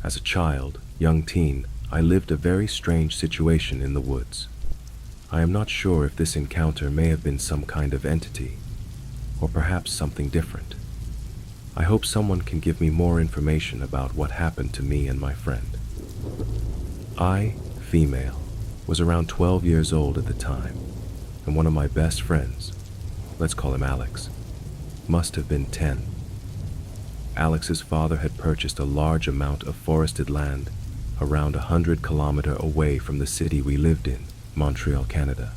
As a child, young teen, I lived a very strange situation in the woods. I am not sure if this encounter may have been some kind of entity, or perhaps something different. I hope someone can give me more information about what happened to me and my friend. I, female, was around 12 years old at the time, and one of my best friends, let's call him Alex, must have been 10. Alex's father had purchased a large amount of forested land around 100 kilometers away from the city we lived in, Montreal, Canada.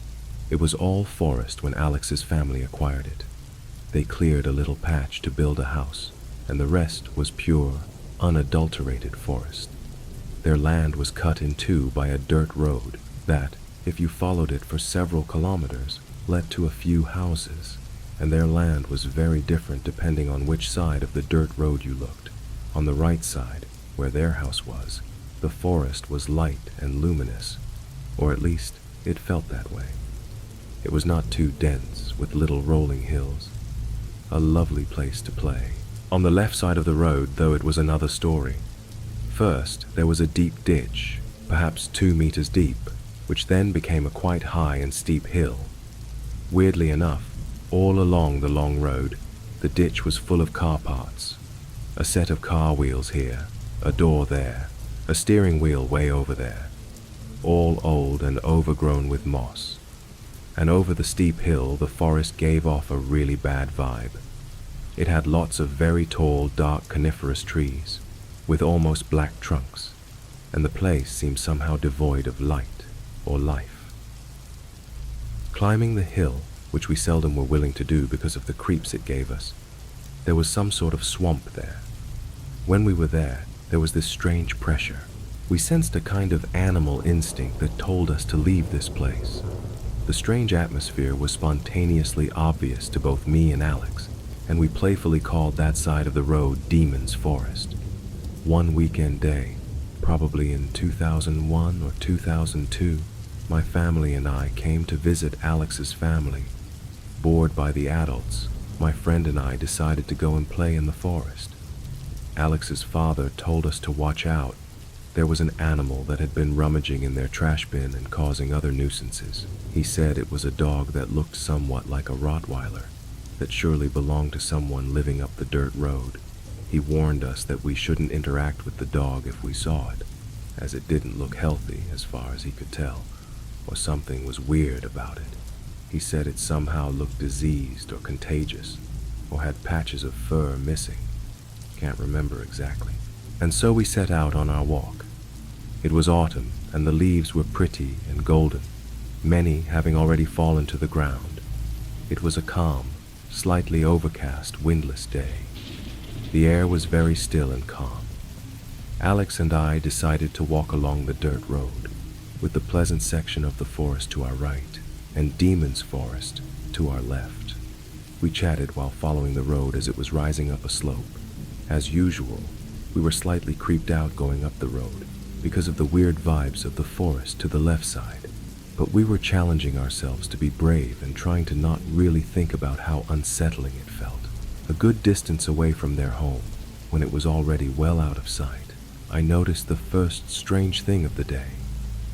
It was all forest when Alex's family acquired it. They cleared a little patch to build a house, and the rest was pure, unadulterated forest. Their land was cut in two by a dirt road that, if you followed it for several kilometers, led to a few houses, and their land was very different depending on which side of the dirt road you looked. On the right side, where their house was, the forest was light and luminous, or at least it felt that way. It was not too dense, with little rolling hills. A lovely place to play. On the left side of the road, though, it was another story. First, there was a deep ditch, perhaps 2 meters deep, which then became a quite high and steep hill. Weirdly enough, all along the long road, the ditch was full of car parts. A set of car wheels here, a door there, a steering wheel way over there, all old and overgrown with moss. And over the steep hill, the forest gave off a really bad vibe. It had lots of very tall, dark coniferous trees, with almost black trunks, and the place seemed somehow devoid of light or life. Climbing the hill, which we seldom were willing to do because of the creeps it gave us, there was some sort of swamp there. When we were there was this strange pressure. We sensed a kind of animal instinct that told us to leave this place. The strange atmosphere was spontaneously obvious to both me and Alex, and we playfully called that side of the road Demon's Forest. One weekend day, probably in 2001 or 2002, my family and I came to visit Alex's family. Bored by the adults, my friend and I decided to go and play in the forest. Alex's father told us to watch out. There was an animal that had been rummaging in their trash bin and causing other nuisances. He said it was a dog that looked somewhat like a Rottweiler, that surely belonged to someone living up the dirt road. He warned us that we shouldn't interact with the dog if we saw it, as it didn't look healthy as far as he could tell, or something was weird about it. He said it somehow looked diseased or contagious, or had patches of fur missing. Can't remember exactly. And so we set out on our walk. It was autumn, and the leaves were pretty and golden, many having already fallen to the ground. It was a calm, slightly overcast, windless day. The air was very still and calm. Alex and I decided to walk along the dirt road, with the pleasant section of the forest to our right, and Demon's Forest to our left. We chatted while following the road as it was rising up a slope. As usual, we were slightly creeped out going up the road because of the weird vibes of the forest to the left side, but we were challenging ourselves to be brave and trying to not really think about how unsettling it felt. A good distance away from their home, when it was already well out of sight, I noticed the first strange thing of the day.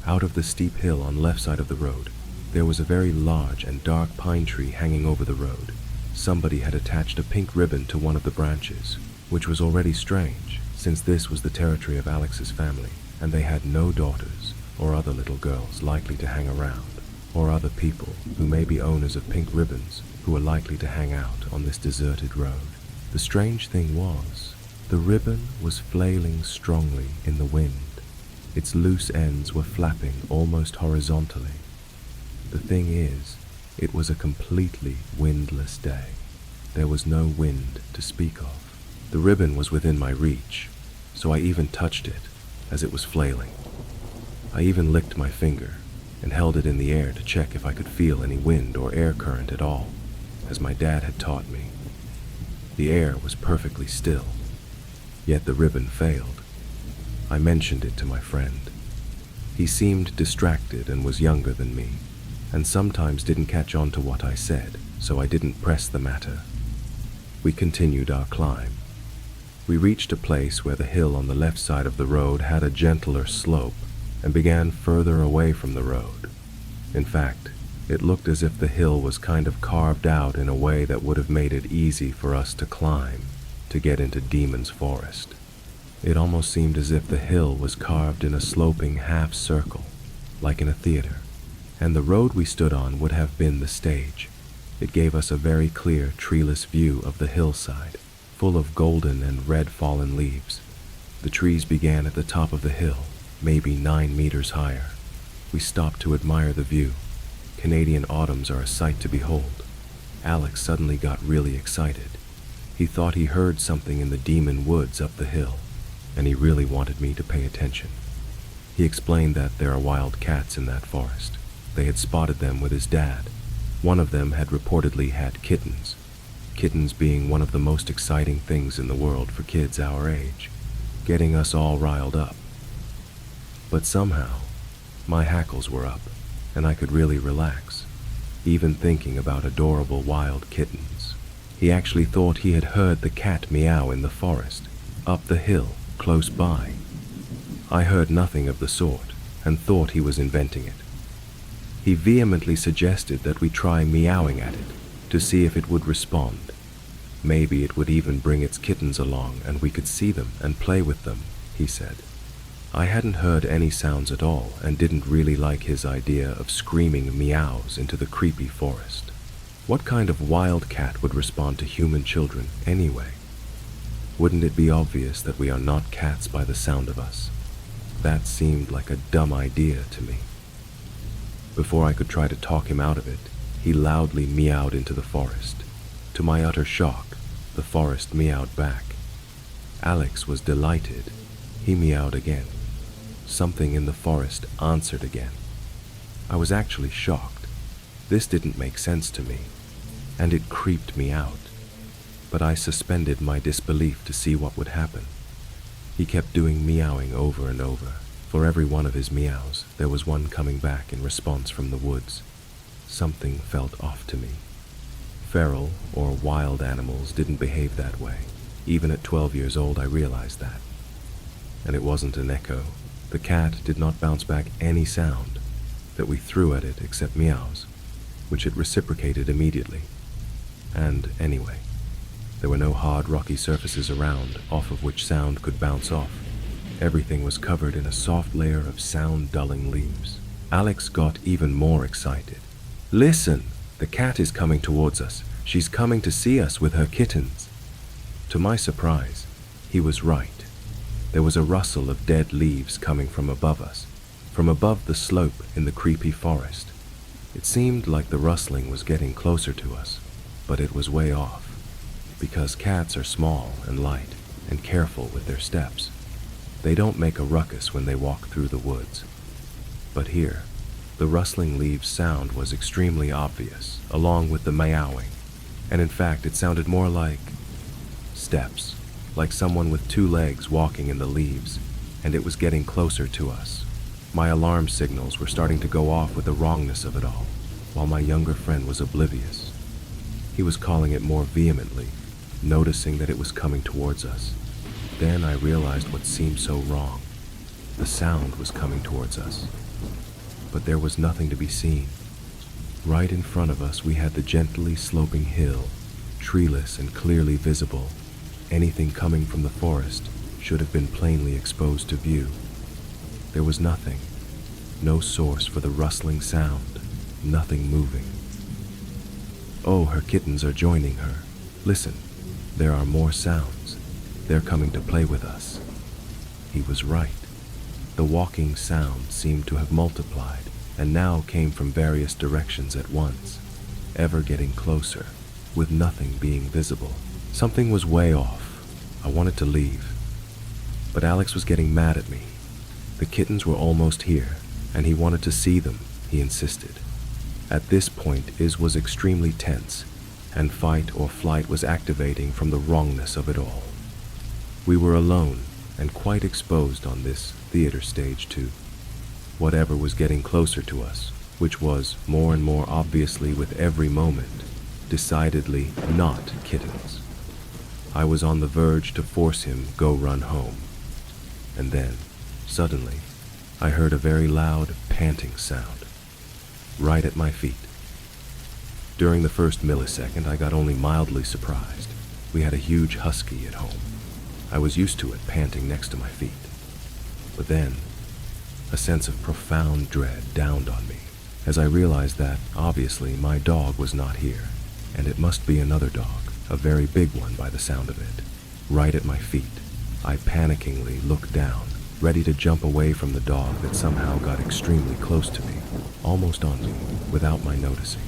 Out of the steep hill on the left side of the road, there was a very large and dark pine tree hanging over the road. Somebody had attached a pink ribbon to one of the branches, which was already strange, since this was the territory of Alex's family, and they had no daughters or other little girls likely to hang around, or other people who may be owners of pink ribbons who were likely to hang out on this deserted road. The strange thing was, the ribbon was flailing strongly in the wind. Its loose ends were flapping almost horizontally. The thing is, it was a completely windless day. There was no wind to speak of. The ribbon was within my reach, so I even touched it as it was flailing. I even licked my finger and held it in the air to check if I could feel any wind or air current at all, as my dad had taught me. The air was perfectly still, yet the ribbon failed. I mentioned it to my friend. He seemed distracted and was younger than me, and sometimes didn't catch on to what I said, so I didn't press the matter. We continued our climb. We reached a place where the hill on the left side of the road had a gentler slope and began further away from the road. In fact, it looked as if the hill was kind of carved out in a way that would have made it easy for us to climb to get into Demon's Forest. It almost seemed as if the hill was carved in a sloping half circle, like in a theater, and the road we stood on would have been the stage. It gave us a very clear, treeless view of the hillside, full of golden and red fallen leaves. The trees began at the top of the hill, maybe 9 meters higher. We stopped to admire the view. Canadian autumns are a sight to behold. Alex suddenly got really excited. He thought he heard something in the Demon Woods up the hill, and he really wanted me to pay attention. He explained that there are wild cats in that forest. They had spotted them with his dad. One of them had reportedly had kittens. Kittens being one of the most exciting things in the world for kids our age, getting us all riled up. But somehow, my hackles were up, and I could really relax, even thinking about adorable wild kittens. He actually thought he had heard the cat meow in the forest, up the hill, close by. I heard nothing of the sort, and thought he was inventing it. He vehemently suggested that we try meowing at it, to see if it would respond. Maybe it would even bring its kittens along and we could see them and play with them, he said. I hadn't heard any sounds at all and didn't really like his idea of screaming meows into the creepy forest. What kind of wild cat would respond to human children anyway? Wouldn't it be obvious that we are not cats by the sound of us? That seemed like a dumb idea to me. Before I could try to talk him out of it, he loudly meowed into the forest. To my utter shock, the forest meowed back. Alex was delighted. He meowed again. Something in the forest answered again. I was actually shocked. This didn't make sense to me, and it creeped me out. But I suspended my disbelief to see what would happen. He kept doing meowing over and over. For every one of his meows, there was one coming back in response from the woods. Something felt off to me. Feral or wild animals didn't behave that way. Even at 12 years old, I realized that. And it wasn't an echo. The cat did not bounce back any sound that we threw at it except meows, which it reciprocated immediately. And anyway, there were no hard rocky surfaces around off of which sound could bounce off. Everything was covered in a soft layer of sound-dulling leaves. Alex got even more excited. Listen, the cat is coming towards us. She's coming to see us with her kittens. To my surprise, he was right. There was a rustle of dead leaves coming from above us, from above the slope in the creepy forest. It seemed like the rustling was getting closer to us, but it was way off, because cats are small and light and careful with their steps. They don't make a ruckus when they walk through the woods. But here, the rustling leaves sound was extremely obvious, along with the meowing, and in fact it sounded more like steps, like someone with 2 legs walking in the leaves, and it was getting closer to us. My alarm signals were starting to go off with the wrongness of it all, while my younger friend was oblivious. He was calling it more vehemently, noticing that it was coming towards us. Then I realized what seemed so wrong. The sound was coming towards us, but there was nothing to be seen. Right in front of us we had the gently sloping hill, treeless and clearly visible. Anything coming from the forest should have been plainly exposed to view. There was nothing, no source for the rustling sound, nothing moving. Oh, her kittens are joining her. Listen, there are more sounds. They're coming to play with us. He was right. The walking sound seemed to have multiplied and now came from various directions at once, ever getting closer, with nothing being visible. Something was way off. I wanted to leave, but Alex was getting mad at me. The kittens were almost here, and he wanted to see them, he insisted. At this point, Iz was extremely tense, and fight or flight was activating from the wrongness of it all. We were alone and quite exposed on this theater stage too. Whatever was getting closer to us, which was more and more obviously with every moment, decidedly not kittens. I was on the verge to force him go run home. And then, suddenly, I heard a very loud, panting sound, right at my feet. During the first millisecond, I got only mildly surprised. We had a huge husky at home. I was used to it panting next to my feet. But then, a sense of profound dread dawned on me as I realized that, obviously, my dog was not here, and it must be another dog, a very big one by the sound of it. Right at my feet, I panickingly looked down, ready to jump away from the dog that somehow got extremely close to me, almost on me, without my noticing.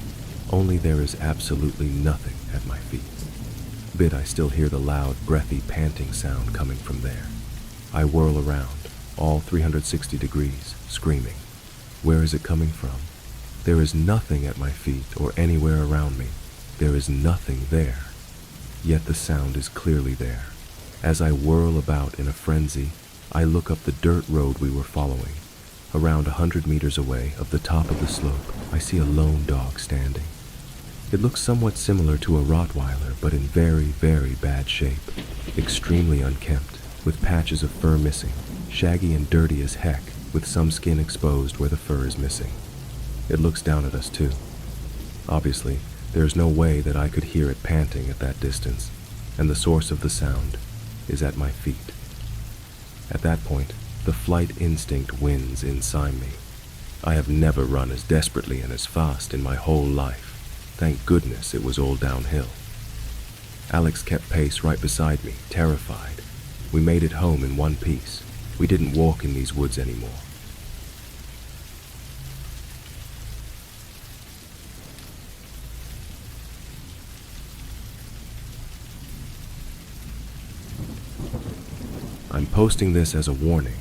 Only there is absolutely nothing at my feet. I still hear the loud, breathy, panting sound coming from there. I whirl around, all 360 degrees, screaming. Where is it coming from? There is nothing at my feet or anywhere around me. There is nothing there. Yet the sound is clearly there. As I whirl about in a frenzy, I look up the dirt road we were following. Around 100 meters away, of the top of the slope, I see a lone dog standing. It looks somewhat similar to a Rottweiler, but in very, very bad shape. Extremely unkempt, with patches of fur missing, shaggy and dirty as heck, with some skin exposed where the fur is missing. It looks down at us too. Obviously, there's no way that I could hear it panting at that distance, and the source of the sound is at my feet. At that point, the flight instinct wins inside me. I have never run as desperately and as fast in my whole life. Thank goodness it was all downhill. Alex kept pace right beside me, terrified. We made it home in one piece. We didn't walk in these woods anymore. I'm posting this as a warning.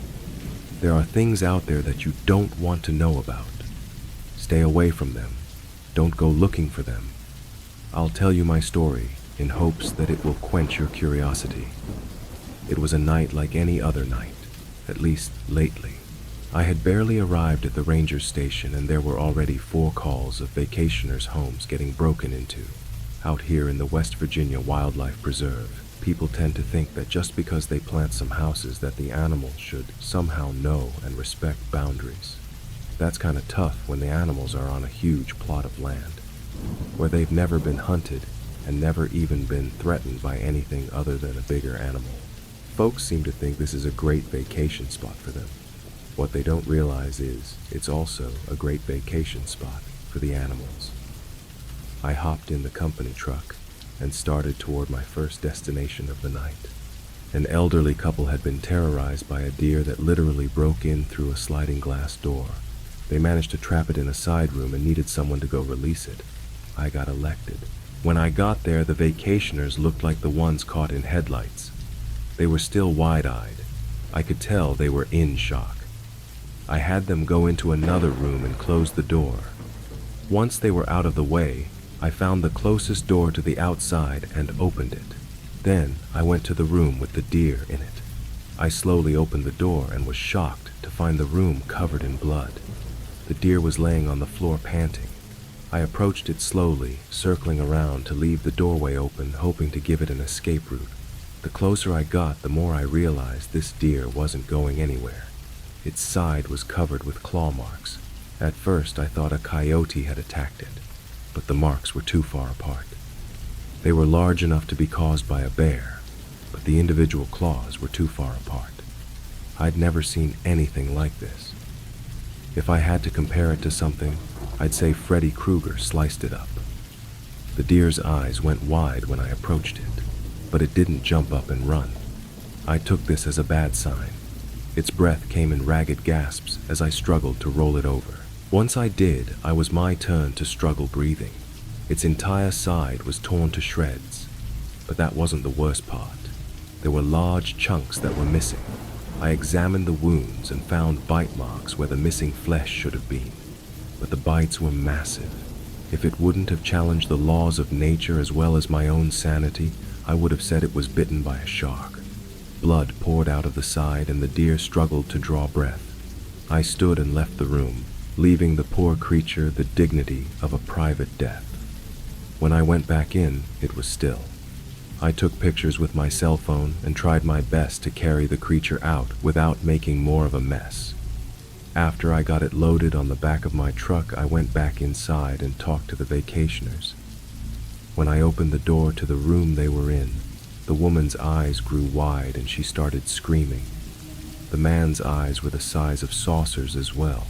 There are things out there that you don't want to know about. Stay away from them. Don't go looking for them. I'll tell you my story in hopes that it will quench your curiosity. It was a night like any other night, at least lately. I had barely arrived at the ranger station and there were already 4 calls of vacationers' homes getting broken into. Out here in the West Virginia Wildlife Preserve, people tend to think that just because they plant some houses that the animals should somehow know and respect boundaries. That's kind of tough when the animals are on a huge plot of land, where they've never been hunted and never even been threatened by anything other than a bigger animal. Folks seem to think this is a great vacation spot for them. What they don't realize is it's also a great vacation spot for the animals. I hopped in the company truck and started toward my first destination of the night. An elderly couple had been terrorized by a deer that literally broke in through a sliding glass door. They managed to trap it in a side room and needed someone to go release it. I got elected. When I got there, the vacationers looked like the ones caught in headlights. They were still wide-eyed. I could tell they were in shock. I had them go into another room and close the door. Once they were out of the way, I found the closest door to the outside and opened it. Then I went to the room with the deer in it. I slowly opened the door and was shocked to find the room covered in blood. The deer was laying on the floor panting. I approached it slowly, circling around to leave the doorway open, hoping to give it an escape route. The closer I got, the more I realized this deer wasn't going anywhere. Its side was covered with claw marks. At first I thought a coyote had attacked it, but the marks were too far apart. They were large enough to be caused by a bear, but the individual claws were too far apart. I'd never seen anything like this. If I had to compare it to something, I'd say Freddy Krueger sliced it up. The deer's eyes went wide when I approached it, but it didn't jump up and run. I took this as a bad sign. Its breath came in ragged gasps as I struggled to roll it over. Once I did, I was my turn to struggle breathing. Its entire side was torn to shreds, but that wasn't the worst part. There were large chunks that were missing. I examined the wounds and found bite marks where the missing flesh should have been, but the bites were massive. If it wouldn't have challenged the laws of nature as well as my own sanity, I would have said it was bitten by a shark. Blood poured out of the side and the deer struggled to draw breath. I stood and left the room, leaving the poor creature the dignity of a private death. When I went back in, it was still. I took pictures with my cell phone and tried my best to carry the creature out without making more of a mess. After I got it loaded on the back of my truck, I went back inside and talked to the vacationers. When I opened the door to the room they were in, the woman's eyes grew wide and she started screaming. The man's eyes were the size of saucers as well.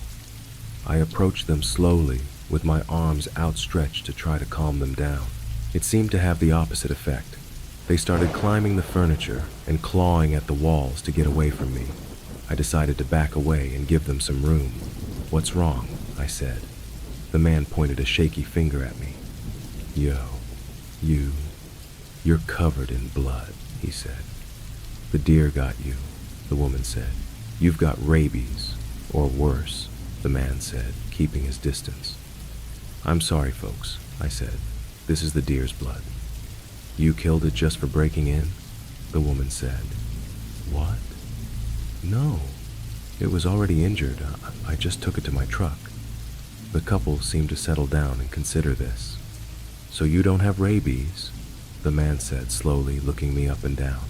I approached them slowly, with my arms outstretched to try to calm them down. It seemed to have the opposite effect. They started climbing the furniture and clawing at the walls to get away from me. I decided to back away and give them some room. "What's wrong?" I said. The man pointed a shaky finger at me. You're covered in blood," he said. "The deer got you," the woman said. "You've got rabies, or worse," the man said, keeping his distance. "I'm sorry, folks," I said. "This is the deer's blood." "You killed it just for breaking in?" the woman said. "What? No, it was already injured. I just took it to my truck." The couple seemed to settle down and consider this. "So you don't have rabies?" the man said slowly, looking me up and down.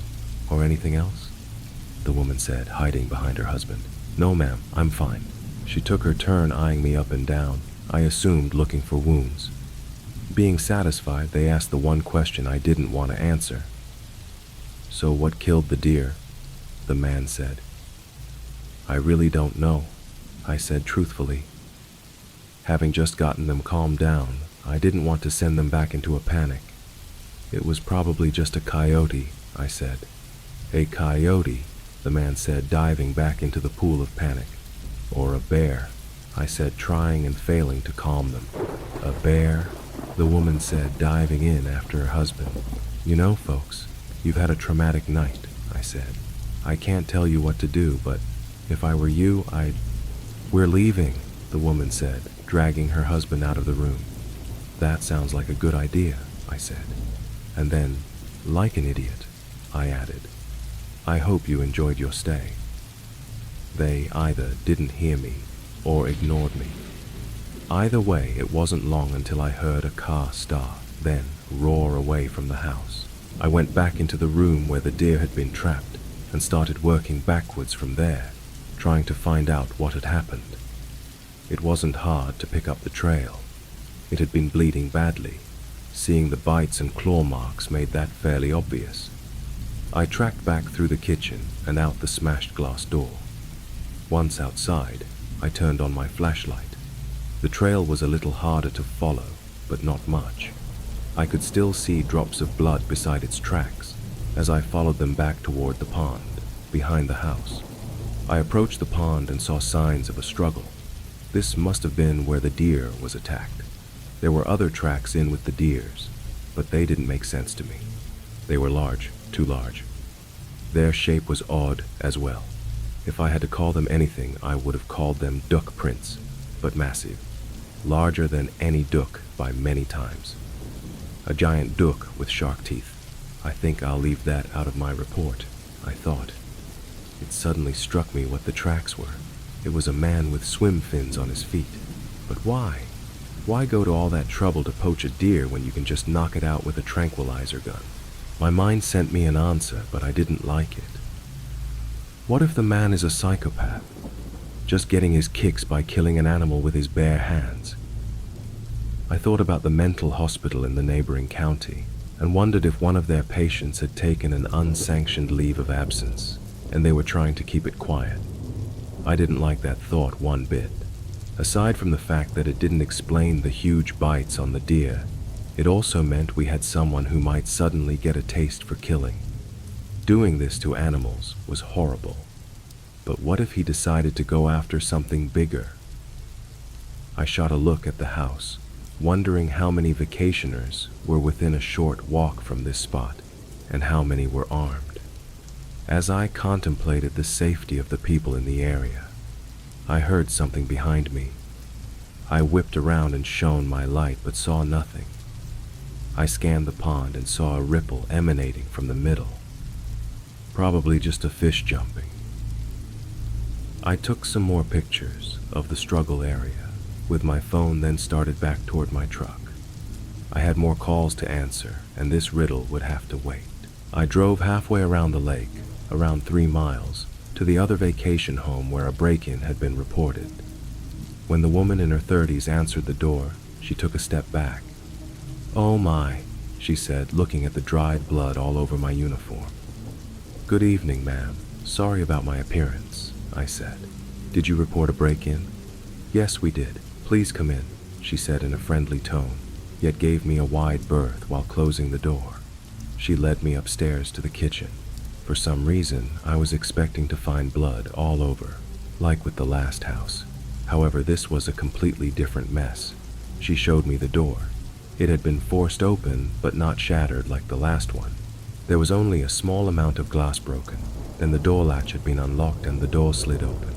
"Or anything else?" the woman said, hiding behind her husband. "No, ma'am, I'm fine." She took her turn eyeing me up and down, I assumed looking for wounds. Being satisfied, they asked the one question I didn't want to answer. "So what killed the deer?" the man said. "I really don't know," I said truthfully. Having just gotten them calmed down, I didn't want to send them back into a panic. "It was probably just a coyote," I said. "A coyote," the man said, diving back into the pool of panic. "Or a bear," I said, trying and failing to calm them. "A bear," the woman said, diving in after her husband. "You know, folks, you've had a traumatic night," I said. "I can't tell you what to do, but if I were you, We're leaving," the woman said, dragging her husband out of the room. "That sounds like a good idea," I said. And then, like an idiot, I added, "I hope you enjoyed your stay." They either didn't hear me or ignored me. Either way, it wasn't long until I heard a car start, then roar away from the house. I went back into the room where the deer had been trapped and started working backwards from there, trying to find out what had happened. It wasn't hard to pick up the trail. It had been bleeding badly. Seeing the bites and claw marks made that fairly obvious. I tracked back through the kitchen and out the smashed glass door. Once outside, I turned on my flashlight. The trail was a little harder to follow, but not much. I could still see drops of blood beside its tracks as I followed them back toward the pond, behind the house. I approached the pond and saw signs of a struggle. This must have been where the deer was attacked. There were other tracks in with the deers, but they didn't make sense to me. They were large, too large. Their shape was odd as well. If I had to call them anything, I would have called them duck prints, but massive. Larger than any duck by many times. A giant duck with shark teeth. I think I'll leave that out of my report, I thought. It suddenly struck me what the tracks were. It was a man with swim fins on his feet. But why? Why go to all that trouble to poach a deer when you can just knock it out with a tranquilizer gun? My mind sent me an answer, but I didn't like it. What if the man is a psychopath, just getting his kicks by killing an animal with his bare hands? I thought about the mental hospital in the neighboring county and wondered if one of their patients had taken an unsanctioned leave of absence and they were trying to keep it quiet. I didn't like that thought one bit. Aside from the fact that it didn't explain the huge bites on the deer, it also meant we had someone who might suddenly get a taste for killing. Doing this to animals was horrible. But what if he decided to go after something bigger? I shot a look at the house, wondering how many vacationers were within a short walk from this spot and how many were armed. As I contemplated the safety of the people in the area, I heard something behind me. I whipped around and shone my light but saw nothing. I scanned the pond and saw a ripple emanating from the middle. Probably just a fish jumping. I took some more pictures of the struggle area with my phone, then started back toward my truck. I had more calls to answer, and this riddle would have to wait. I drove halfway around the lake, around 3 miles, to the other vacation home where a break-in had been reported. When the woman in her 30s answered the door, she took a step back. "Oh my," she said, looking at the dried blood all over my uniform. "Good evening, ma'am. Sorry about my appearance," I said. "Did you report a break-in?" "Yes, we did. Please come in," she said in a friendly tone, yet gave me a wide berth while closing the door. She led me upstairs to the kitchen. For some reason, I was expecting to find blood all over, like with the last house. However, this was a completely different mess. She showed me the door. It had been forced open, but not shattered like the last one. There was only a small amount of glass broken. Then the door latch had been unlocked and the door slid open.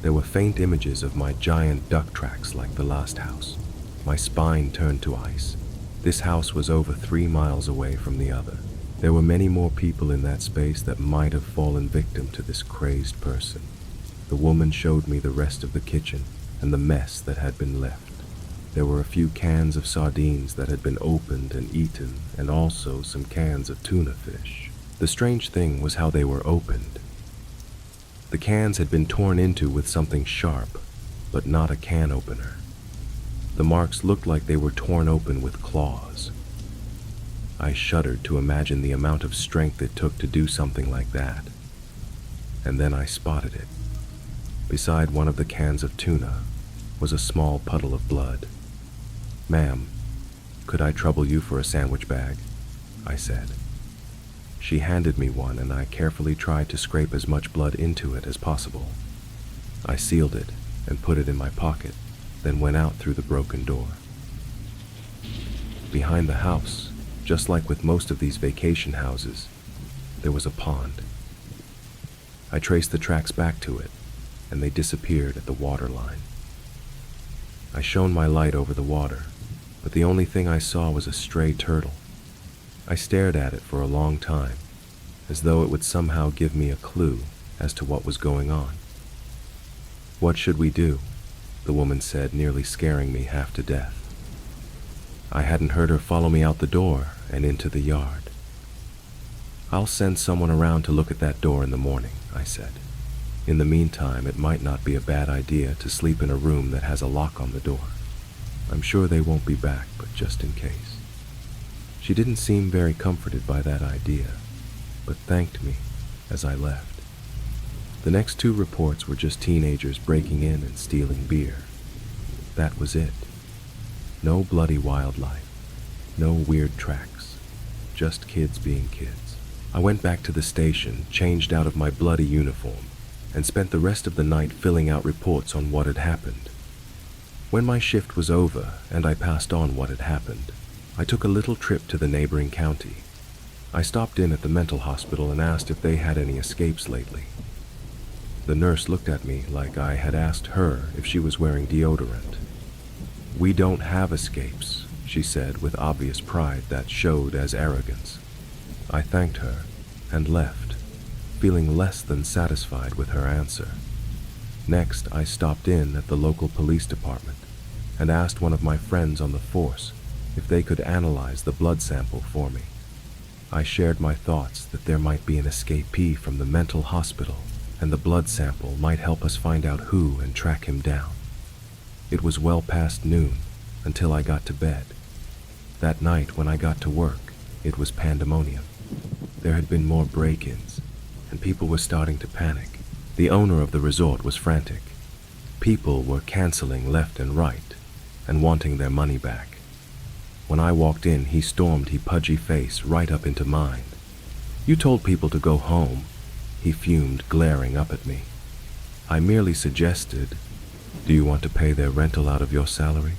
There were faint images of my giant duck tracks like the last house. My spine turned to ice. This house was over 3 miles away from the other. There were many more people in that space that might have fallen victim to this crazed person. The woman showed me the rest of the kitchen and the mess that had been left. There were a few cans of sardines that had been opened and eaten, and also some cans of tuna fish. The strange thing was how they were opened. The cans had been torn into with something sharp, but not a can opener. The marks looked like they were torn open with claws. I shuddered to imagine the amount of strength it took to do something like that. And then I spotted it. Beside one of the cans of tuna was a small puddle of blood. "Ma'am, could I trouble you for a sandwich bag?" I said. She handed me one, and I carefully tried to scrape as much blood into it as possible. I sealed it and put it in my pocket, then went out through the broken door. Behind the house, just like with most of these vacation houses, there was a pond. I traced the tracks back to it, and they disappeared at the water line. I shone my light over the water, but the only thing I saw was a stray turtle. I stared at it for a long time, as though it would somehow give me a clue as to what was going on. "What should we do?" the woman said, nearly scaring me half to death. I hadn't heard her follow me out the door and into the yard. "I'll send someone around to look at that door in the morning," I said. "In the meantime, it might not be a bad idea to sleep in a room that has a lock on the door. I'm sure they won't be back, but just in case." She didn't seem very comforted by that idea, but thanked me as I left. The next 2 reports were just teenagers breaking in and stealing beer. That was it. No bloody wildlife, no weird tracks, just kids being kids. I went back to the station, changed out of my bloody uniform, and spent the rest of the night filling out reports on what had happened. When my shift was over and I passed on what had happened, I took a little trip to the neighboring county. I stopped in at the mental hospital and asked if they had any escapes lately. The nurse looked at me like I had asked her if she was wearing deodorant. "We don't have escapes," she said with obvious pride that showed as arrogance. I thanked her and left, feeling less than satisfied with her answer. Next, I stopped in at the local police department and asked one of my friends on the force if they could analyze the blood sample for me. I shared my thoughts that there might be an escapee from the mental hospital, and the blood sample might help us find out who and track him down. It was well past noon until I got to bed. That night when I got to work, it was pandemonium. There had been more break-ins, and people were starting to panic. The owner of the resort was frantic. People were canceling left and right and wanting their money back. When I walked in, he stormed his pudgy face right up into mine. "You told people to go home," he fumed, glaring up at me. I merely suggested, "Do you want to pay their rental out of your salary?"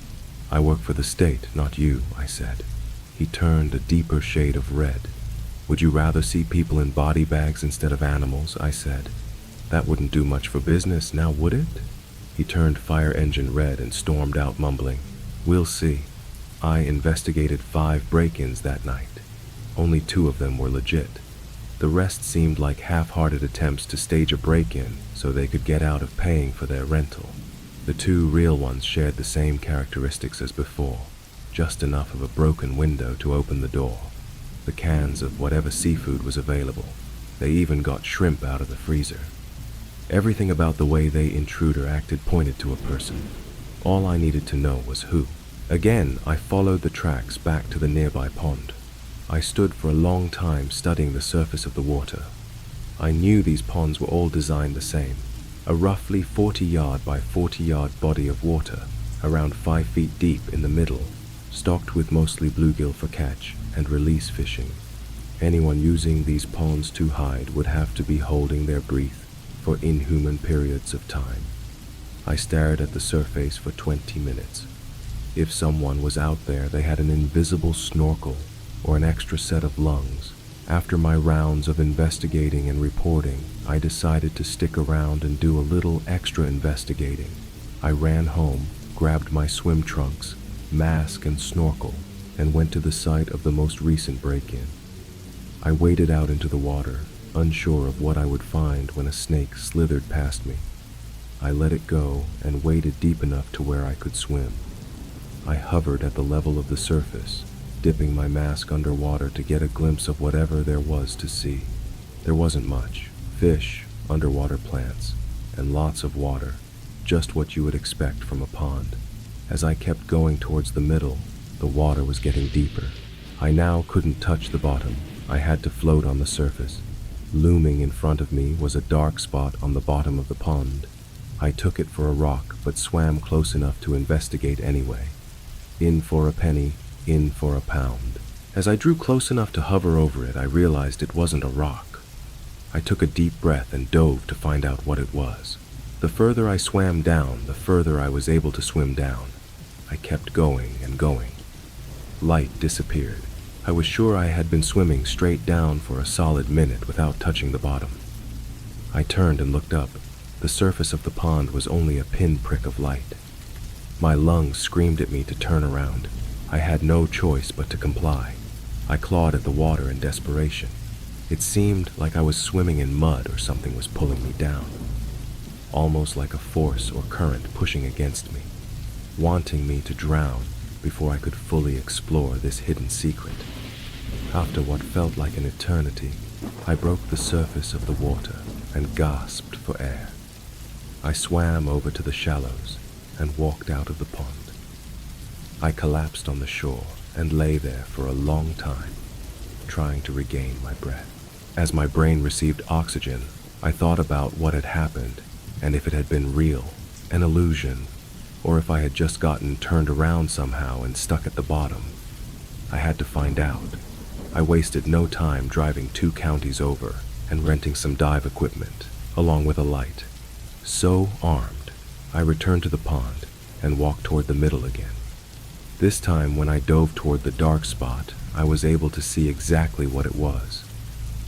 "I work for the state, not you," I said. He turned a deeper shade of red. "Would you rather see people in body bags instead of animals?" I said. "That wouldn't do much for business, now would it?" He turned fire engine red and stormed out, mumbling, "We'll see." I investigated 5 break-ins that night. Only 2 of them were legit. The rest seemed like half-hearted attempts to stage a break-in so they could get out of paying for their rental. The 2 real ones shared the same characteristics as before. just enough of a broken window to open the door, the cans of whatever seafood was available. They even got shrimp out of the freezer. Everything about the way the intruder acted pointed to a person. All I needed to know was who. Again, I followed the tracks back to the nearby pond. I stood for a long time studying the surface of the water. I knew these ponds were all designed the same. A roughly 40-yard by 40-yard body of water, around 5 feet deep in the middle, stocked with mostly bluegill for catch and release fishing. Anyone using these ponds to hide would have to be holding their breath for inhuman periods of time. I stared at the surface for 20 minutes. If someone was out there, they had an invisible snorkel or an extra set of lungs. After my rounds of investigating and reporting, I decided to stick around and do a little extra investigating. I ran home, grabbed my swim trunks, mask and snorkel, and went to the site of the most recent break-in. I waded out into the water, unsure of what I would find when a snake slithered past me. I let it go and waded deep enough to where I could swim. I hovered at the level of the surface, dipping my mask underwater to get a glimpse of whatever there was to see. There wasn't much. Fish, underwater plants, and lots of water, just what you would expect from a pond. As I kept going towards the middle, the water was getting deeper. I now couldn't touch the bottom. I had to float on the surface. Looming in front of me was a dark spot on the bottom of the pond. I took it for a rock, but swam close enough to investigate anyway. In for a penny, in for a pound. As I drew close enough to hover over it, I realized it wasn't a rock. I took a deep breath and dove to find out what it was. The further I swam down, the further I was able to swim down. I kept going and going. Light disappeared. I was sure I had been swimming straight down for a solid minute without touching the bottom. I turned and looked up. The surface of the pond was only a pinprick of light. My lungs screamed at me to turn around. I had no choice but to comply. I clawed at the water in desperation. It seemed like I was swimming in mud or something was pulling me down, almost like a force or current pushing against me, wanting me to drown before I could fully explore this hidden secret. After what felt like an eternity, I broke the surface of the water and gasped for air. I swam over to the shallows and walked out of the pond. I collapsed on the shore and lay there for a long time, trying to regain my breath. As my brain received oxygen, I thought about what had happened and if it had been real, an illusion, or if I had just gotten turned around somehow and stuck at the bottom. I had to find out. I wasted no time driving 2 counties over and renting some dive equipment, along with a light. So armed, I returned to the pond and walked toward the middle again. This time, when I dove toward the dark spot, I was able to see exactly what it was.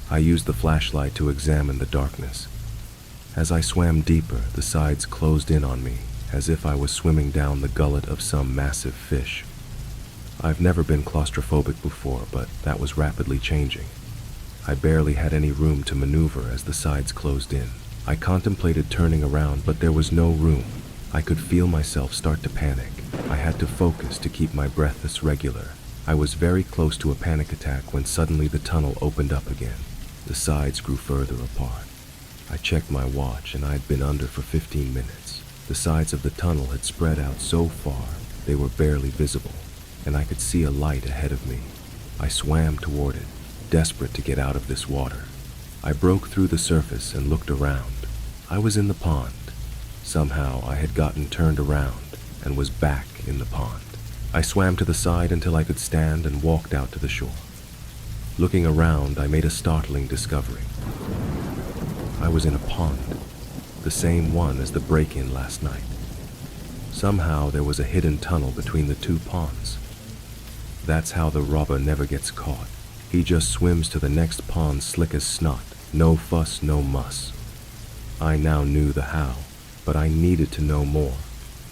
I used the flashlight to examine the darkness. As I swam deeper, the sides closed in on me, as if I was swimming down the gullet of some massive fish. I've never been claustrophobic before, but that was rapidly changing. I barely had any room to maneuver as the sides closed in. I contemplated turning around, but there was no room. I could feel myself start to panic. I had to focus to keep my breath regular. I was very close to a panic attack when suddenly the tunnel opened up again. The sides grew further apart. I checked my watch and I'd been under for 15 minutes. The sides of the tunnel had spread out so far they were barely visible, and I could see a light ahead of me. I swam toward it, desperate to get out of this water. I broke through the surface and looked around. I was in the pond. Somehow I had gotten turned around and was back in the pond. I swam to the side until I could stand and walked out to the shore. Looking around, I made a startling discovery. I was in a pond, the same one as the break-in last night. Somehow there was a hidden tunnel between the 2 ponds. That's how the robber never gets caught. He just swims to the next pond slick as snot. No fuss, no muss. I now knew the how, but I needed to know more.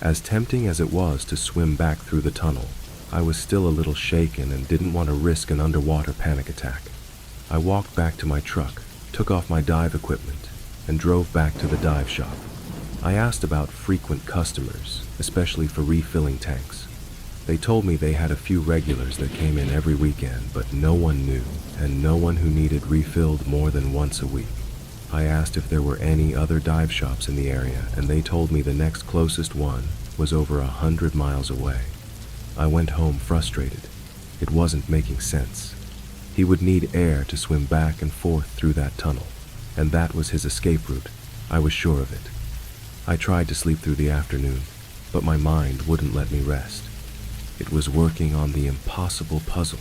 As tempting as it was to swim back through the tunnel, I was still a little shaken and didn't want to risk an underwater panic attack. I walked back to my truck, took off my dive equipment, and drove back to the dive shop. I asked about frequent customers, especially for refilling tanks. They told me they had a few regulars that came in every weekend, but no one knew, and no one who needed refilled more than once a week. I asked if there were any other dive shops in the area, and they told me the next closest one was over 100 miles away. I went home frustrated. It wasn't making sense. He would need air to swim back and forth through that tunnel, and that was his escape route. I was sure of it. I tried to sleep through the afternoon, but my mind wouldn't let me rest. It was working on the impossible puzzle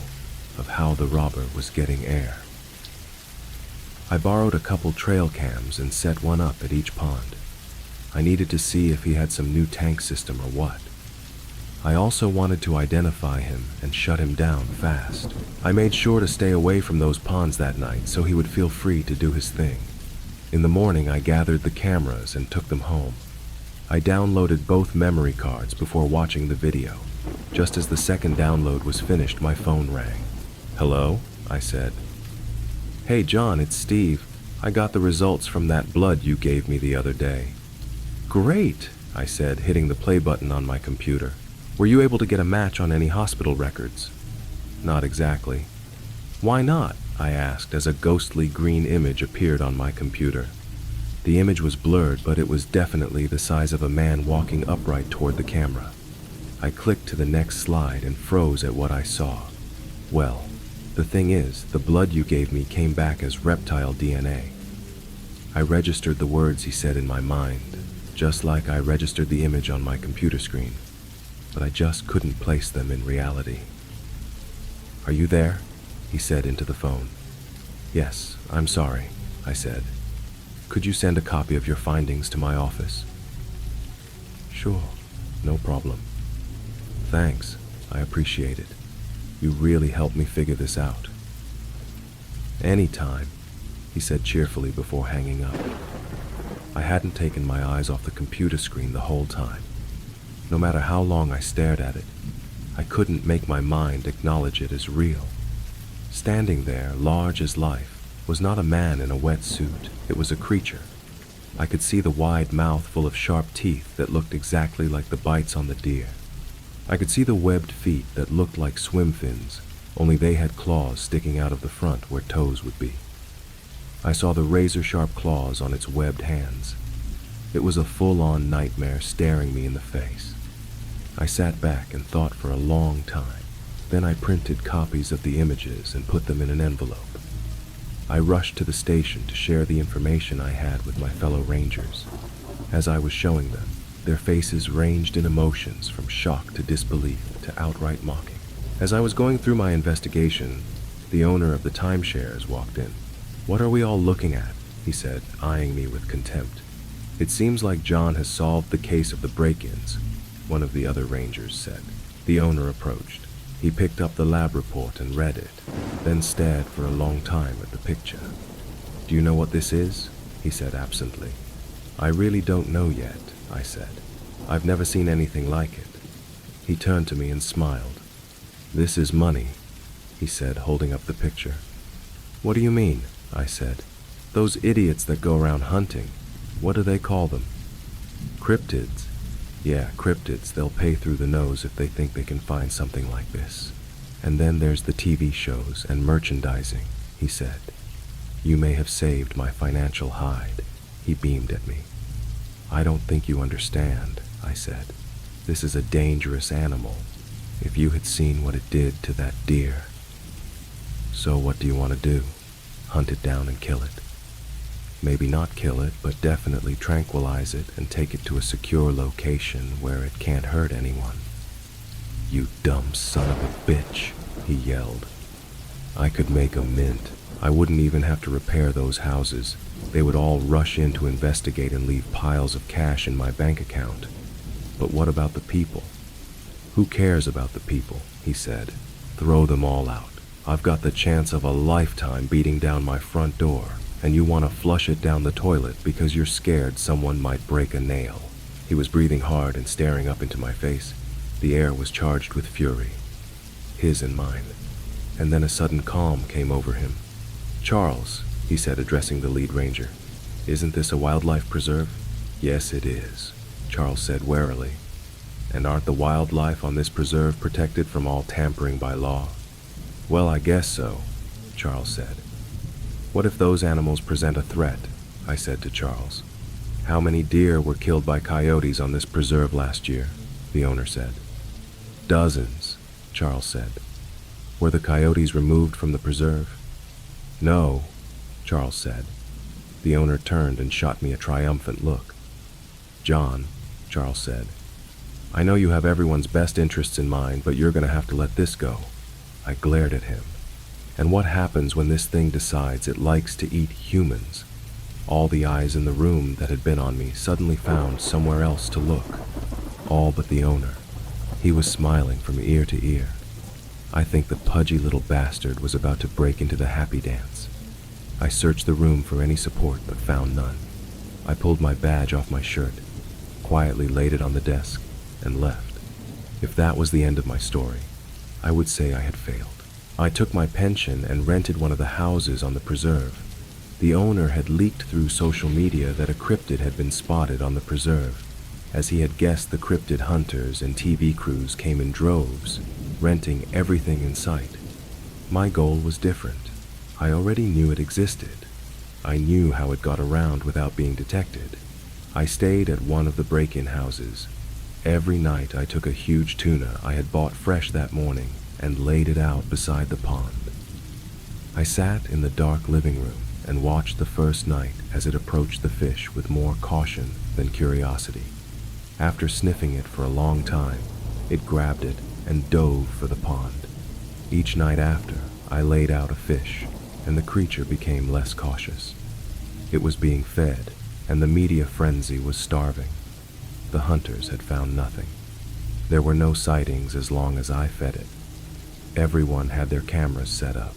of how the robber was getting air. I borrowed a couple trail cams and set one up at each pond. I needed to see if he had some new tank system or what. I also wanted to identify him and shut him down fast. I made sure to stay away from those ponds that night so he would feel free to do his thing. In the morning, I gathered the cameras and took them home. I downloaded both memory cards before watching the video. Just as the second download was finished, my phone rang. "Hello?" I said. "Hey John, it's Steve. I got the results from that blood you gave me the other day." "Great," I said, hitting the play button on my computer. "Were you able to get a match on any hospital records?" "Not exactly." "Why not?" I asked as a ghostly green image appeared on my computer. The image was blurred, but it was definitely the size of a man walking upright toward the camera. I clicked to the next slide and froze at what I saw. "Well, the thing is, the blood you gave me came back as reptile DNA." I registered the words he said in my mind, just like I registered the image on my computer screen, but I just couldn't place them in reality. "Are you there?" he said into the phone. "Yes, I'm sorry," I said. "Could you send a copy of your findings to my office?" "Sure, no problem." "Thanks, I appreciate it. You really helped me figure this out." "Anytime," he said cheerfully before hanging up. I hadn't taken my eyes off the computer screen the whole time. No matter how long I stared at it, I couldn't make my mind acknowledge it as real. Standing there, large as life, was not a man in a wetsuit. It was a creature. I could see the wide mouth full of sharp teeth that looked exactly like the bites on the deer. I could see the webbed feet that looked like swim fins, only they had claws sticking out of the front where toes would be. I saw the razor-sharp claws on its webbed hands. It was a full-on nightmare staring me in the face. I sat back and thought for a long time. Then I printed copies of the images and put them in an envelope. I rushed to the station to share the information I had with my fellow rangers. As I was showing them, their faces ranged in emotions from shock to disbelief to outright mocking. As I was going through my investigation, the owner of the timeshares walked in. "What are we all looking at?" he said, eyeing me with contempt. "It seems like John has solved the case of the break-ins," one of the other rangers said. The owner approached. He picked up the lab report and read it, then stared for a long time at the picture. "Do you know what this is?" he said absently. "I really don't know yet," I said. "I've never seen anything like it." He turned to me and smiled. "This is money," he said, holding up the picture. "What do you mean?" I said. "Those idiots that go around hunting, what do they call them?" "Cryptids." "Yeah, cryptids. They'll pay through the nose if they think they can find something like this. And then there's the TV shows and merchandising," he said. "You may have saved my financial hide." He beamed at me. "I don't think you understand," I said. "This is a dangerous animal. If you had seen what it did to that deer." "So what do you want to do? Hunt it down and kill it?" "Maybe not kill it, but definitely tranquilize it and take it to a secure location where it can't hurt anyone." "You dumb son of a bitch," he yelled. "I could make a mint. I wouldn't even have to repair those houses. They would all rush in to investigate and leave piles of cash in my bank account. But what about the people?" "Who cares about the people?" he said. "Throw them all out. I've got the chance of a lifetime beating down my front door, and you want to flush it down the toilet because you're scared someone might break a nail." He was breathing hard and staring up into my face. The air was charged with fury, his and mine. And then a sudden calm came over him. "Charles," he said, addressing the lead ranger, "isn't this a wildlife preserve?" "Yes, it is," Charles said warily. And aren't the wildlife on this preserve protected from all tampering by law? Well, I guess so, Charles said. What if those animals present a threat? I said to Charles. How many deer were killed by coyotes on this preserve last year? The owner said. Dozens, Charles said. Were the coyotes removed from the preserve? No, Charles said. The owner turned and shot me a triumphant look. John, Charles said, I know you have everyone's best interests in mind, but you're going to have to let this go. I glared at him. And what happens when this thing decides it likes to eat humans? All the eyes in the room that had been on me suddenly found somewhere else to look. All but the owner. He was smiling from ear to ear. I think the pudgy little bastard was about to break into the happy dance. I searched the room for any support but found none. I pulled my badge off my shirt, quietly laid it on the desk, and left. If that was the end of my story, I would say I had failed. I took my pension and rented one of the houses on the preserve. The owner had leaked through social media that a cryptid had been spotted on the preserve. As he had guessed, the cryptid hunters and TV crews came in droves, renting everything in sight. My goal was different. I already knew it existed. I knew how it got around without being detected. I stayed at one of the break-in houses. Every night I took a huge tuna I had bought fresh that morning and laid it out beside the pond. I sat in the dark living room and watched the first night as it approached the fish with more caution than curiosity. After sniffing it for a long time, it grabbed it and dove for the pond. Each night after, I laid out a fish, and the creature became less cautious. It was being fed, and the media frenzy was starving. The hunters had found nothing. There were no sightings as long as I fed it. Everyone had their cameras set up.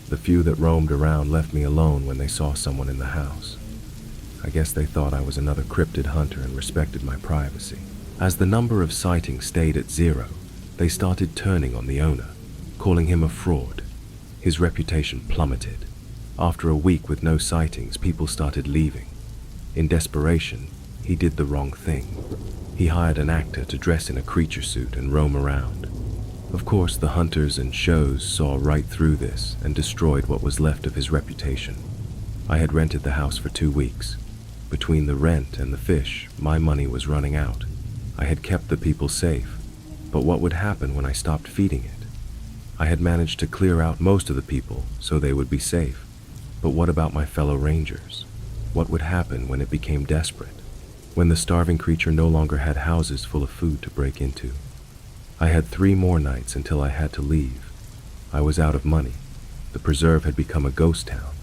The few that roamed around left me alone when they saw someone in the house. I guess they thought I was another cryptid hunter and respected my privacy. As the number of sightings stayed at 0, they started turning on the owner, calling him a fraud. His reputation plummeted. After a week with no sightings, people started leaving. In desperation, he did the wrong thing. He hired an actor to dress in a creature suit and roam around. Of course, the hunters and shows saw right through this and destroyed what was left of his reputation. I had rented the house for 2 weeks. Between the rent and the fish, my money was running out. I had kept the people safe, but what would happen when I stopped feeding it? I had managed to clear out most of the people so they would be safe. But what about my fellow rangers? What would happen when it became desperate? When the starving creature no longer had houses full of food to break into? I had 3 more nights until I had to leave. I was out of money. The preserve had become a ghost town.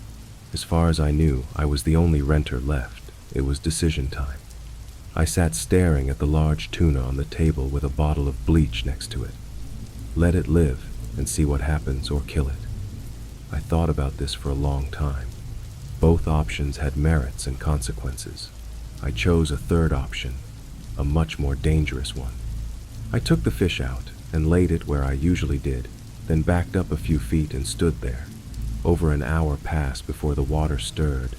As far as I knew, I was the only renter left. It was decision time. I sat staring at the large tuna on the table with a bottle of bleach next to it. Let it live and see what happens, or kill it. I thought about this for a long time. Both options had merits and consequences. I chose a third option, a much more dangerous one. I took the fish out and laid it where I usually did, then backed up a few feet and stood there. Over an hour passed before the water stirred.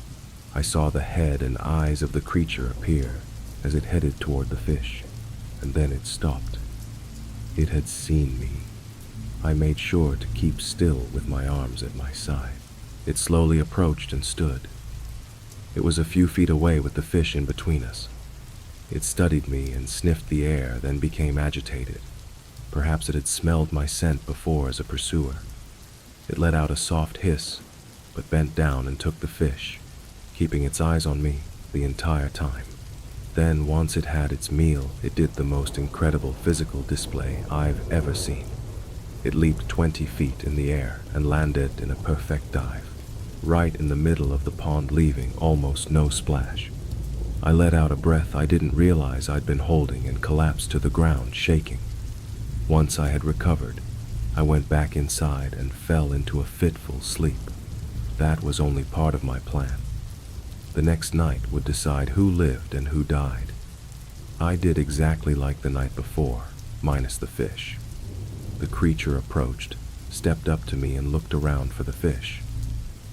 I saw the head and eyes of the creature appear as it headed toward the fish, and then it stopped. It had seen me. I made sure to keep still with my arms at my side. It slowly approached and stood. It was a few feet away with the fish in between us. It studied me and sniffed the air, then became agitated. Perhaps it had smelled my scent before as a pursuer. It let out a soft hiss, but bent down and took the fish, keeping its eyes on me the entire time. Then, once it had its meal, it did the most incredible physical display I've ever seen. It leaped 20 feet in the air and landed in a perfect dive, right in the middle of the pond, leaving almost no splash. I let out a breath I didn't realize I'd been holding and collapsed to the ground, shaking. Once I had recovered, I went back inside and fell into a fitful sleep. That was only part of my plan. The next night would decide who lived and who died. I did exactly like the night before, minus the fish. The creature approached, stepped up to me and looked around for the fish.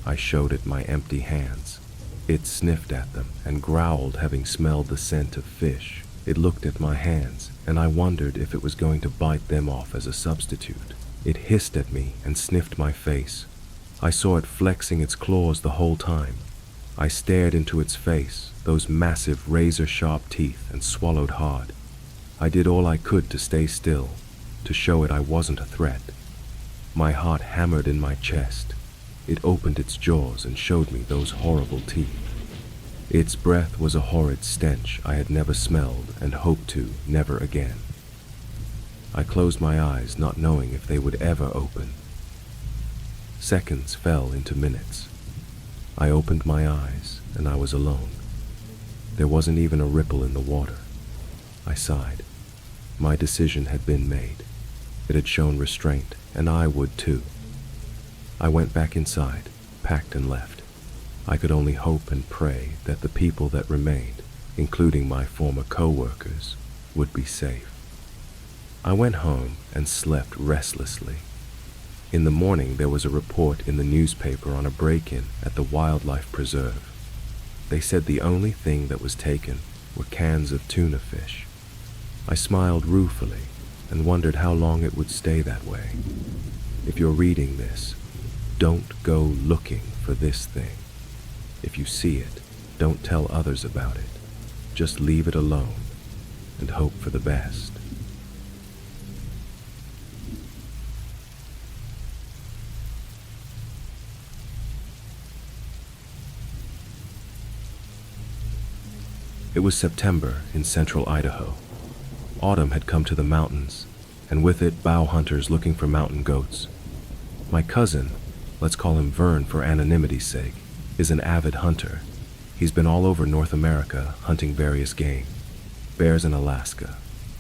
I showed it my empty hands. It sniffed at them and growled, having smelled the scent of fish. It looked at my hands, and I wondered if it was going to bite them off as a substitute. It hissed at me and sniffed my face. I saw it flexing its claws the whole time. I stared into its face, those massive razor-sharp teeth, and swallowed hard. I did all I could to stay still, to show it I wasn't a threat. My heart hammered in my chest. It opened its jaws and showed me those horrible teeth. Its breath was a horrid stench I had never smelled and hoped to never again. I closed my eyes, not knowing if they would ever open. Seconds fell into minutes. I opened my eyes, and I was alone. There wasn't even a ripple in the water. I sighed. My decision had been made. It had shown restraint, and I would too. I went back inside, packed and left. I could only hope and pray that the people that remained, including my former co-workers, would be safe. I went home and slept restlessly. In the morning, there was a report in the newspaper on a break-in at the wildlife preserve. They said the only thing that was taken were cans of tuna fish. I smiled ruefully and wondered how long it would stay that way. If you're reading this, don't go looking for this thing. If you see it, don't tell others about it. Just leave it alone and hope for the best. It was September in central Idaho. Autumn had come to the mountains, and with it bow hunters looking for mountain goats. My cousin, let's call him Vern for anonymity's sake, is an avid hunter. He's been all over North America hunting various game. Bears in Alaska,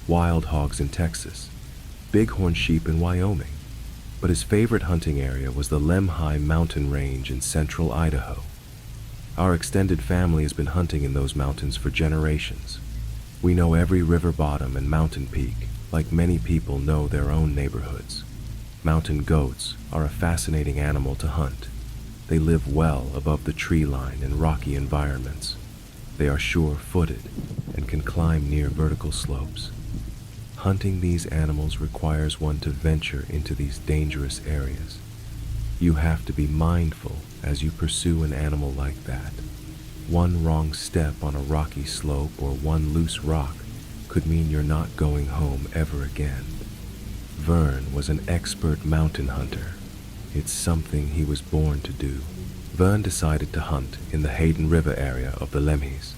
wild hogs in Texas, bighorn sheep in Wyoming. But his favorite hunting area was the Lemhi mountain range in central Idaho. Our extended family has been hunting in those mountains for generations. We know every river bottom and mountain peak, like many people know their own neighborhoods. Mountain goats are a fascinating animal to hunt. They live well above the tree line in rocky environments. They are sure-footed and can climb near vertical slopes. Hunting these animals requires one to venture into these dangerous areas. You have to be mindful as you pursue an animal like that. One wrong step on a rocky slope or one loose rock could mean you're not going home ever again. Vern was an expert mountain hunter. It's something he was born to do. Vern decided to hunt in the Hayden River area of the Lemhis.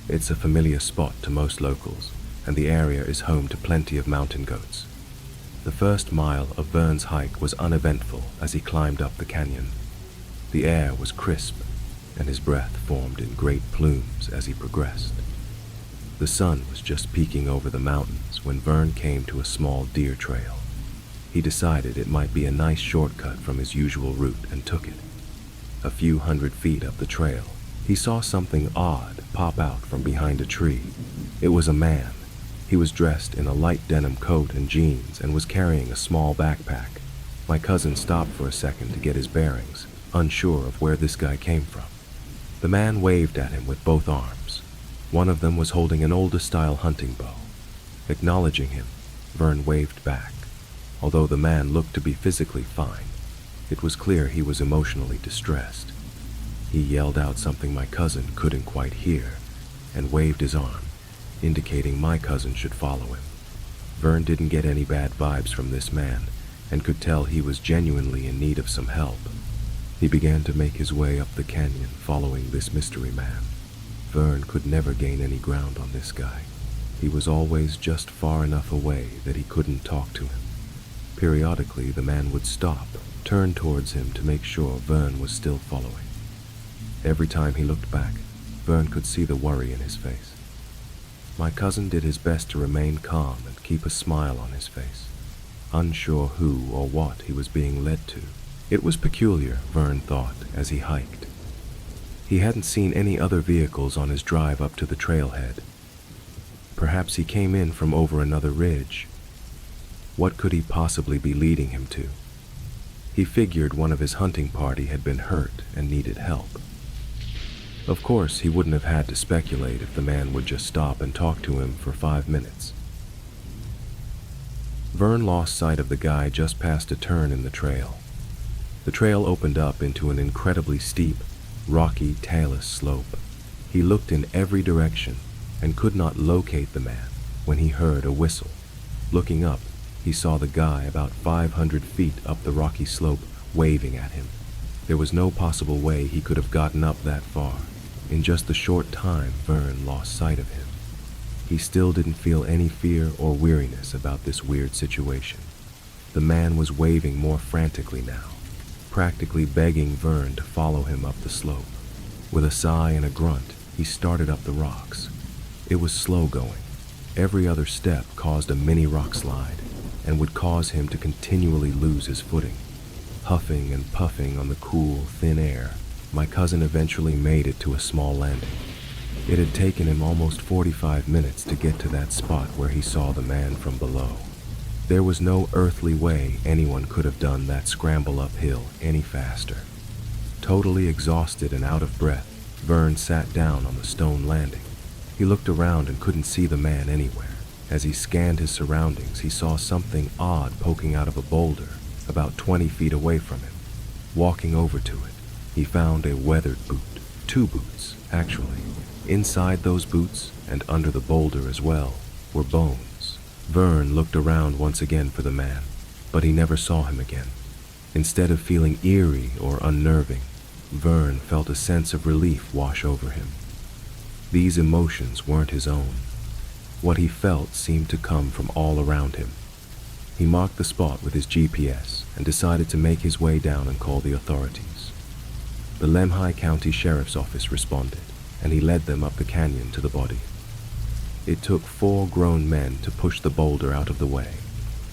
It's a familiar spot to most locals, and the area is home to plenty of mountain goats. The first mile of Vern's hike was uneventful as he climbed up the canyon. The air was crisp, and his breath formed in great plumes as he progressed. The sun was just peeking over the mountains when Vern came to a small deer trail. He decided it might be a nice shortcut from his usual route and took it. A few hundred feet up the trail, he saw something odd pop out from behind a tree. It was a man. He was dressed in a light denim coat and jeans and was carrying a small backpack. My cousin stopped for a second to get his bearings, unsure of where this guy came from. The man waved at him with both arms. One of them was holding an older-style hunting bow. Acknowledging him, Vern waved back. Although the man looked to be physically fine, it was clear he was emotionally distressed. He yelled out something my cousin couldn't quite hear and waved his arm, indicating my cousin should follow him. Vern didn't get any bad vibes from this man and could tell he was genuinely in need of some help. He began to make his way up the canyon following this mystery man. Vern could never gain any ground on this guy. He was always just far enough away that he couldn't talk to him. Periodically, the man would stop, turn towards him to make sure Vern was still following. Every time he looked back, Vern could see the worry in his face. My cousin did his best to remain calm and keep a smile on his face, unsure who or what he was being led to. It was peculiar, Vern thought, as he hiked. He hadn't seen any other vehicles on his drive up to the trailhead. Perhaps he came in from over another ridge. What could he possibly be leading him to? He figured one of his hunting party had been hurt and needed help. Of course, he wouldn't have had to speculate if the man would just stop and talk to him for 5 minutes. Vern lost sight of the guy just past a turn in the trail. The trail opened up into an incredibly steep, rocky, talus slope. He looked in every direction and could not locate the man when he heard a whistle. Looking up, he saw the guy about 500 feet up the rocky slope waving at him. There was no possible way he could have gotten up that far. In just the short time Vern lost sight of him, he still didn't feel any fear or weariness about this weird situation. The man was waving more frantically now, practically begging Vern to follow him up the slope. With a sigh and a grunt, he started up the rocks. It was slow going. Every other step caused a mini rock slide and would cause him to continually lose his footing. Huffing and puffing on the cool, thin air, my cousin eventually made it to a small landing. It had taken him almost 45 minutes to get to that spot where he saw the man from below. There was no earthly way anyone could have done that scramble uphill any faster. Totally exhausted and out of breath, Vern sat down on the stone landing. He looked around and couldn't see the man anywhere. As he scanned his surroundings, he saw something odd poking out of a boulder about 20 feet away from him. Walking over to it, he found a weathered boot. 2 boots, actually. Inside those boots, and under the boulder as well, were bones. Vern looked around once again for the man, but he never saw him again. Instead of feeling eerie or unnerving, Vern felt a sense of relief wash over him. These emotions weren't his own. What he felt seemed to come from all around him. He marked the spot with his GPS and decided to make his way down and call the authorities. The Lemhi County Sheriff's Office responded, and he led them up the canyon to the body. It took 4 grown men to push the boulder out of the way,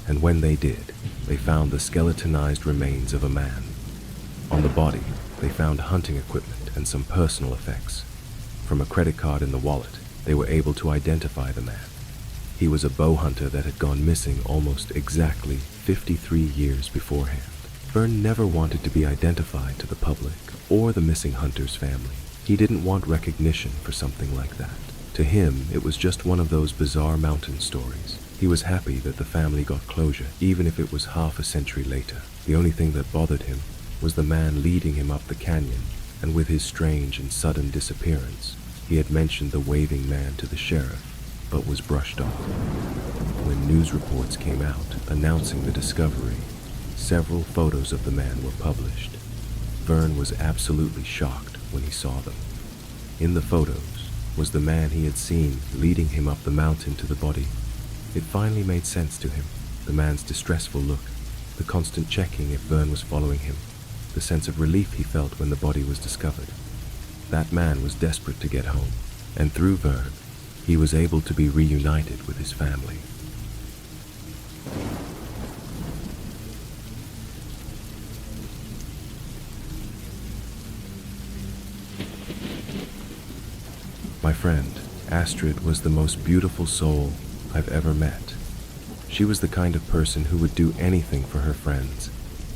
and when they did, they found the skeletonized remains of a man. On the body, they found hunting equipment and some personal effects. From a credit card in the wallet, they were able to identify the man. He was a bow hunter that had gone missing almost exactly 53 years beforehand. Vern never wanted to be identified to the public or the missing hunter's family. He didn't want recognition for something like that. To him, it was just one of those bizarre mountain stories. He was happy that the family got closure, even if it was half a century later. The only thing that bothered him was the man leading him up the canyon, and with his strange and sudden disappearance, he had mentioned the waving man to the sheriff, but was brushed off. When news reports came out announcing the discovery, several photos of the man were published. Vern was absolutely shocked when he saw them. In the photos was the man he had seen leading him up the mountain to the body. It finally made sense to him. The man's distressful look, the constant checking if Vern was following him, the sense of relief he felt when the body was discovered. That man was desperate to get home, and through Vern, he was able to be reunited with his family. My friend, Astrid, was the most beautiful soul I've ever met. She was the kind of person who would do anything for her friends,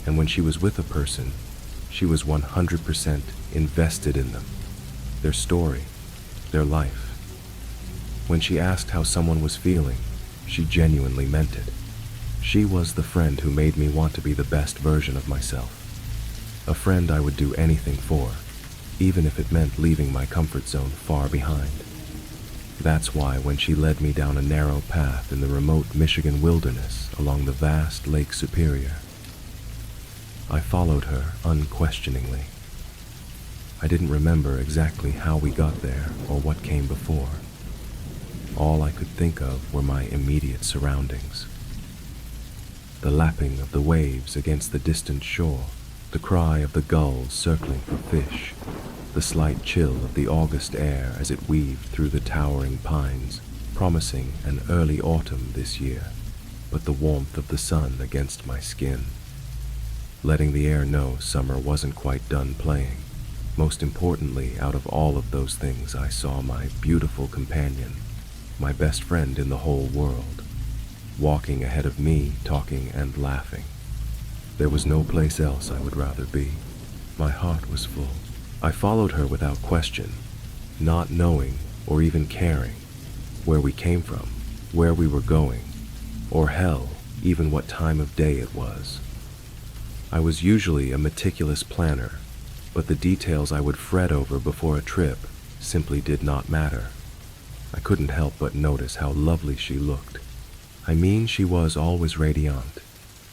and when she was with a person, she was 100% invested in them, their story, their life. When she asked how someone was feeling, she genuinely meant it. She was the friend who made me want to be the best version of myself. A friend I would do anything for, even if it meant leaving my comfort zone far behind. That's why when she led me down a narrow path in the remote Michigan wilderness along the vast Lake Superior, I followed her unquestioningly. I didn't remember exactly how we got there or what came before. All I could think of were my immediate surroundings. The lapping of the waves against the distant shore, the cry of the gulls circling for fish, the slight chill of the August air as it weaved through the towering pines, promising an early autumn this year, but the warmth of the sun against my skin, letting the air know summer wasn't quite done playing. Most importantly, out of all of those things, I saw my beautiful companion, my best friend in the whole world, walking ahead of me, talking and laughing. There was no place else I would rather be. My heart was full. I followed her without question, not knowing or even caring where we came from, where we were going, or hell, even what time of day it was. I was usually a meticulous planner, but the details I would fret over before a trip simply did not matter. I couldn't help but notice how lovely she looked. I mean, she was always radiant,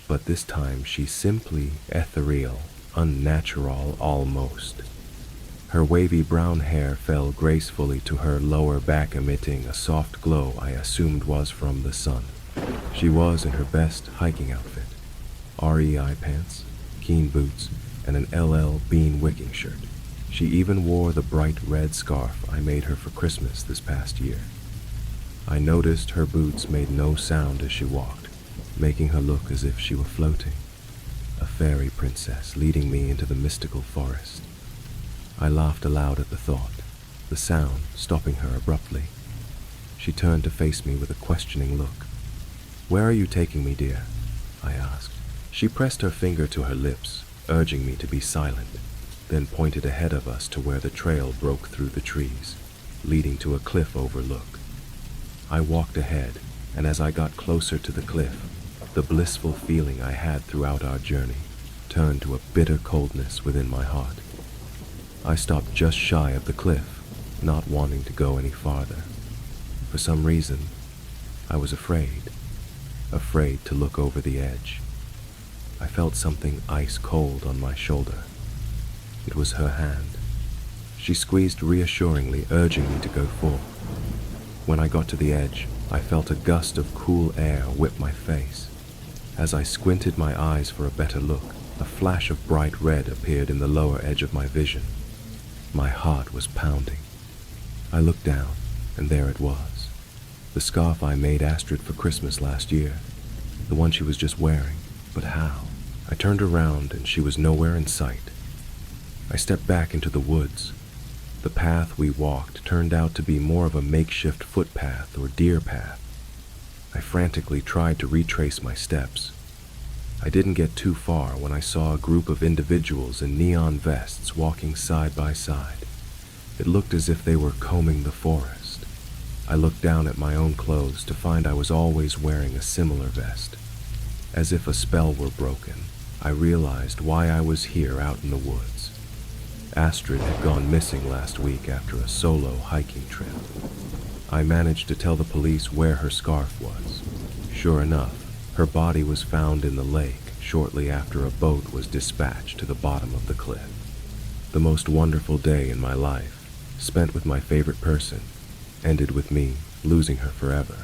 but this time she simply ethereal, unnatural almost. Her wavy brown hair fell gracefully to her lower back, emitting a soft glow I assumed was from the sun. She was in her best hiking outfit, REI pants, keen boots, and an LL Bean wicking shirt. She even wore the bright red scarf I made her for Christmas this past year. I noticed her boots made no sound as she walked, making her look as if she were floating, a fairy princess leading me into the mystical forest. I laughed aloud at the thought, the sound stopping her abruptly. She turned to face me with a questioning look. "Where are you taking me, dear?" I asked. She pressed her finger to her lips, urging me to be silent, then pointed ahead of us to where the trail broke through the trees, leading to a cliff overlook. I walked ahead, and as I got closer to the cliff, the blissful feeling I had throughout our journey turned to a bitter coldness within my heart. I stopped just shy of the cliff, not wanting to go any farther. For some reason, I was afraid to look over the edge. I felt something ice cold on my shoulder. It was her hand. She squeezed reassuringly, urging me to go forward. When I got to the edge, I felt a gust of cool air whip my face. As I squinted my eyes for a better look, a flash of bright red appeared in the lower edge of my vision. My heart was pounding. I looked down, and there it was. The scarf I made Astrid for Christmas last year. The one she was just wearing. But how? I turned around, and she was nowhere in sight. I stepped back into the woods. The path we walked turned out to be more of a makeshift footpath or deer path. I frantically tried to retrace my steps. I didn't get too far when I saw a group of individuals in neon vests walking side by side. It looked as if they were combing the forest. I looked down at my own clothes to find I was always wearing a similar vest. As if a spell were broken, I realized why I was here out in the woods. Astrid had gone missing last week after a solo hiking trip. I managed to tell the police where her scarf was. Sure enough, her body was found in the lake shortly after a boat was dispatched to the bottom of the cliff. The most wonderful day in my life, spent with my favorite person, ended with me losing her forever.